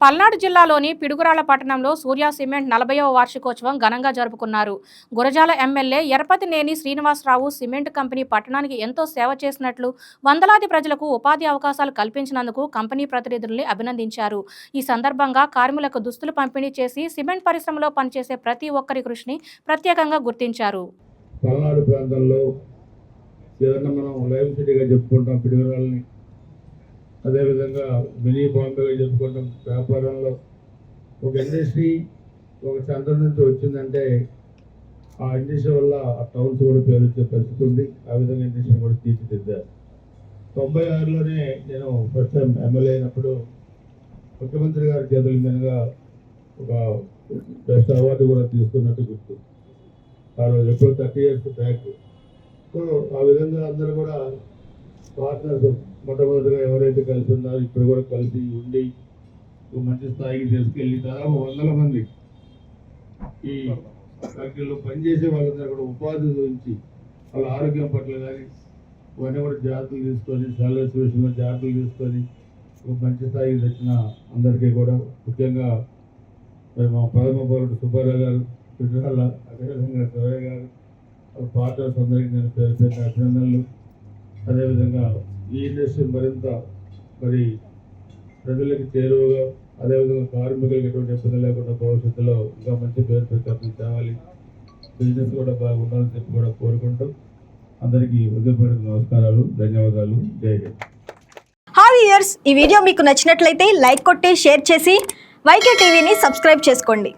పల్నాడు జిల్లాలోని పిడుగురాళ్ల పట్టణంలో సూర్య సిమెంట్ 40వ వార్షికోత్సవం ఘనంగా జరుపుకున్నారు. Gurajala MLA Yarapathineni Srinivasarao cement company పట్టణానికి ఎంతో సేవ చేసినట్లు, వందలాది ప్రజలకు ఉపాధి అవకాశాలు కల్పించినందుకు కంపెనీ ప్రతినిధుల్ని అభినందించారు. ఈ సందర్భంగా కార్మికులకు దుస్తులు పంపిణీ చేసి సిమెంట్ పరిశ్రమలో పనిచేసే ప్రతి ఒక్కరి కృషిని ప్రత్యేకంగా గుర్తించారు. పల్నాడు ప్రాంతంలో ఏదన్నా మనం లైవ్ సిటీగా చెప్పుకుంటాం పిడుగురాళ్ళని, అదేవిధంగా మినీ బాంబేగా చెప్పుకుంటాం. వ్యాపారంలో ఒక ఇండస్ట్రీ ఒక సెంటర్ నుంచి వచ్చిందంటే ఆ ఇండస్ట్రీ వల్ల ఆ టౌన్స్ కూడా పేరు వచ్చే పరిస్థితి ఉంది. ఆ విధంగా ఇండస్ట్రీ కూడా తీర్చిదిద్దారు. 96లోనే నేను ఫస్ట్ టైం ఎమ్మెల్యే అయినప్పుడు ముఖ్యమంత్రి గారి చేతుల మీదుగా ఒక బెస్ట్ అవార్డు కూడా తీసుకున్నట్టు గుర్తు. ఆ రోజు ఎప్పుడు 30 years బ్యాక్. సో ఆ విధంగా అందరూ కూడా పార్ట్నర్స్ మొట్టమొదటిగా ఎవరైతే కలిసి ఉన్నారో ఇప్పుడు కూడా కలిసి ఉండి మంచి స్థాయికి తీసుకెళ్ళి దాదాపు 100 మంది ఈ ఫ్యాక్టరీలో పనిచేసే వాళ్ళందరూ కూడా ఉపాధి గురించి వాళ్ళ ఆరోగ్యం పట్ల కానీ ఇవన్నీ కూడా జాగ్రత్తలు తీసుకొని సాలరీస్ విషయంలో జాగ్రత్తలు తీసుకొని ఒక మంచి స్థాయికి తెచ్చిన అందరికీ కూడా ముఖ్యంగా మా ప్రథమ పౌరుడు సుబ్బారావు గారు, పిడుగురాళ్ళ, అదేవిధంగా శివయ్య గారు, పార్ట్నర్స్ అందరికీ నేను పేరు పేరున అభినందనలు. అదేవిధంగా ఈ ఇండస్ట్రీ మరింత ప్రజలకు చేరువగా, అదేవిధంగా కార్మికులకు ఎటువంటి ఇబ్బంది లేకుండా భవిష్యత్తులో ఇంకా మంచి పేరు ప్రఖ్యాతులు తేవాలి, బిజినెస్ కూడా బాగుండాలని చెప్పి కూడా కోరుకుంటూ అందరికీ హృదయపూర్వక నమస్కారాలు, ధన్యవాదాలు. జై హింద్. హాయ్ వ్యూయర్స్, ఈ వీడియో మీకు నచ్చినట్లయితే లైక్ కొట్టి షేర్ చేసి వైకే టీవీని సబ్స్క్రైబ్ చేసుకోండి.